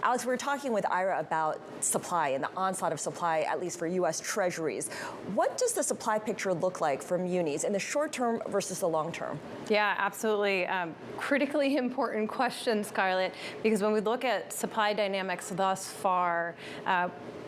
Alex, we were talking with Ira about supply and the onslaught of supply, at least for U.S. Treasuries. What does the supply picture look like for munis in the short term versus the long term? Yeah, absolutely. Critically important question, Scarlett, because when we look at supply dynamics thus far,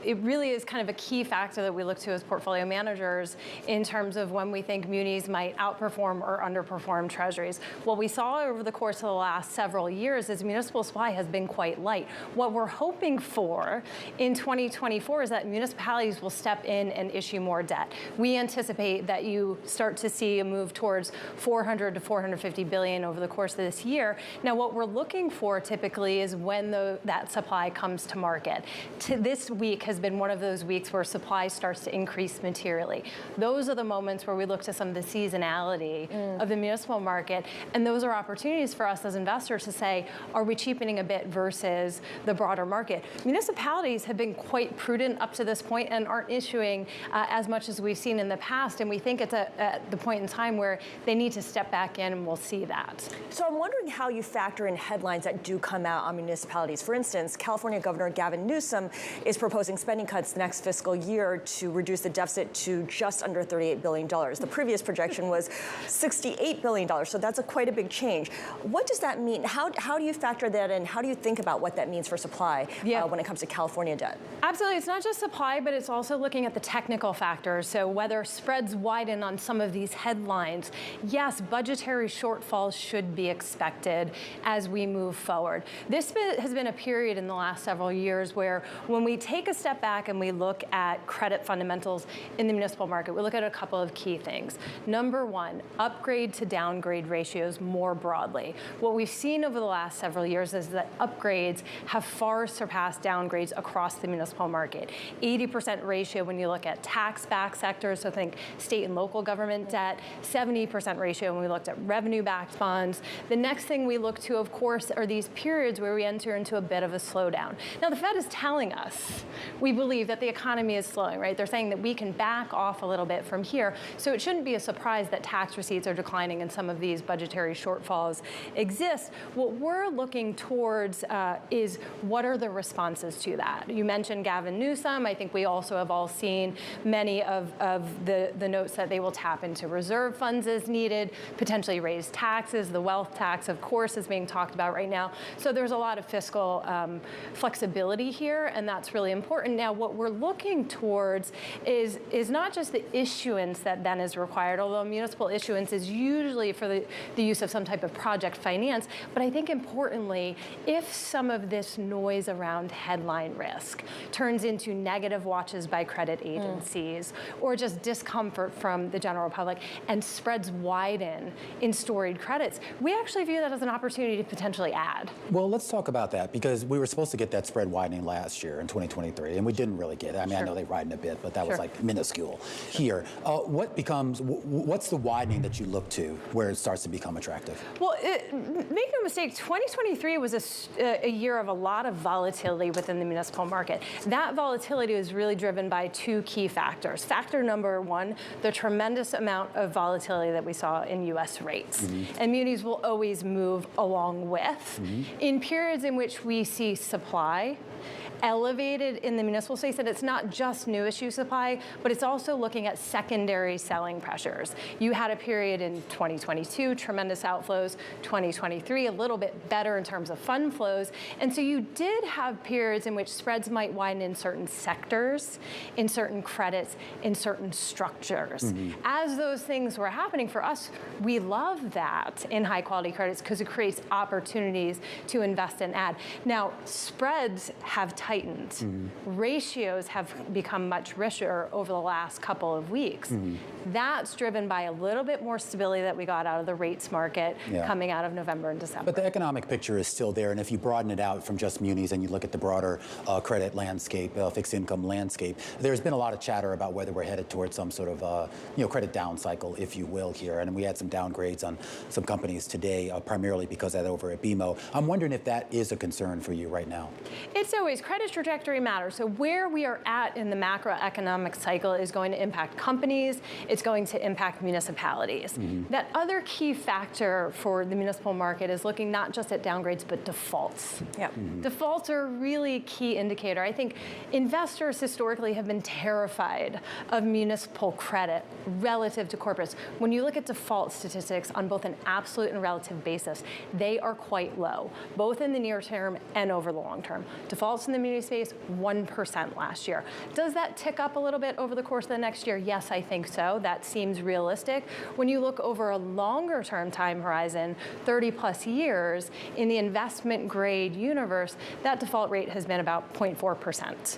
it really is kind of a key factor that we look to as portfolio managers in terms of when we think munis might outperform or underperform treasuries. What we saw over the course of the last several years is municipal supply has been quite light. What we're hoping for in 2024 is that municipalities will step in and issue more debt. We anticipate that you start to see a move towards 400 to 450 billion over the course of this year. Now, what we're looking for typically is when that supply comes to market. This week has been one of those weeks where supply starts to increase materially. Those are the moments where we look to some of the seasonality of the municipal market, and those are opportunities for us as investors to say, are we cheapening a bit versus the broader market? Municipalities have been quite prudent up to this point and aren't issuing as much as we've seen in the past, and we think it's at the point in time where they need to step back in, and we'll see that. So I'm wondering how you factor in headlines that do come out on municipalities. For instance, California Governor Gavin Newsom is proposing spending cuts next fiscal year to reduce the deficit to just under $38 billion. The previous projection was $68 billion, so that's quite a big change. What does that mean? How do you factor that in? How do you think about what that means for supply when it comes to California debt? Absolutely. It's not just supply, but it's also looking at the technical factors. So whether spreads widen on some of these headlines, yes, budgetary shortfalls should be expected as we move forward. This has been a period in the last several years where when we take a step back and we look at credit fundamentals in the municipal market, we look at a couple of key things. Number one, upgrade to downgrade ratios more broadly. What we've seen over the last several years is that upgrades have far surpassed downgrades across the municipal market. 80% ratio when you look at tax-backed sectors, so think state and local government debt, 70% ratio when we looked at revenue-backed bonds. The next thing we look to, of course, are these periods where we enter into a bit of a slowdown. Now, the Fed is telling us we believe that the economy is slowing, right? They're saying that we can back off a little bit from here. So it shouldn't be a surprise that tax receipts are declining and some of these budgetary shortfalls exist. What we're looking towards is what are the responses to that? You mentioned Gavin Newsom. I think we also have all seen many of the notes that they will tap into reserve funds as needed, potentially raise taxes. The wealth tax, of course, is being talked about right now. So there's a lot of fiscal flexibility here, and that's really important. Now, what we're looking towards is not just the issuance that then is required, although municipal issuance is usually for the use of some type of project finance, but I think importantly, if some of this noise around headline risk turns into negative watches by credit agencies or just discomfort from the general public and spreads widen in storied credits, we actually view that as an opportunity to potentially add. Well, let's talk about that, because we were supposed to get that spread widening last year in 2023, and we didn't really get it. I mean, I know they widened a bit, but that was like minuscule here. What's the widening that you look to where it starts to become attractive? Well, make no mistake, 2023 was a year of a lot of volatility within the municipal market. That volatility was really driven by two key factors. Factor number one, the tremendous amount of volatility that we saw in U.S. rates. And munis will always move along with. In periods in which we see supply elevated in the municipal space, and it's not just new issue supply, but it's also looking at secondary selling pressures. You had a period in 2022, tremendous outflows, 2023, a little bit better in terms of fund flows, and so you did have periods in which spreads might widen in certain sectors, in certain credits, in certain structures. As those things were happening for us, we love that in high quality credits because it creates opportunities to invest and add. Now, spreads have tightened. Ratios have become much richer over the last couple of weeks. That's driven by a little bit more stability that we got out of the rates market coming out of November and December. But the economic picture is still there, and if you broaden it out from just munis and you look at the broader credit landscape, fixed income landscape, there's been a lot of chatter about whether we're headed towards some sort of credit down cycle, if you will, here. And we had some downgrades on some companies today, primarily because of that over at BMO. I'm wondering if that is a concern for you right now. It's always credit trajectory matters. So where we are at in the macroeconomic cycle is going to impact companies. It's going to impact municipalities. That other key factor for the municipal market is looking not just at downgrades, but defaults. Defaults are a really key indicator. I think investors historically have been terrified of municipal credit relative to corporates. When you look at default statistics on both an absolute and relative basis, they are quite low, both in the near term and over the long term. Defaults in the muni space, 1% last year. Does that tick up a little bit over the course of the next year? Yes, I think so. That seems realistic. When you look over a longer term time horizon, 30 plus years, in the investment grade universe, that default rate has been about 0.4%.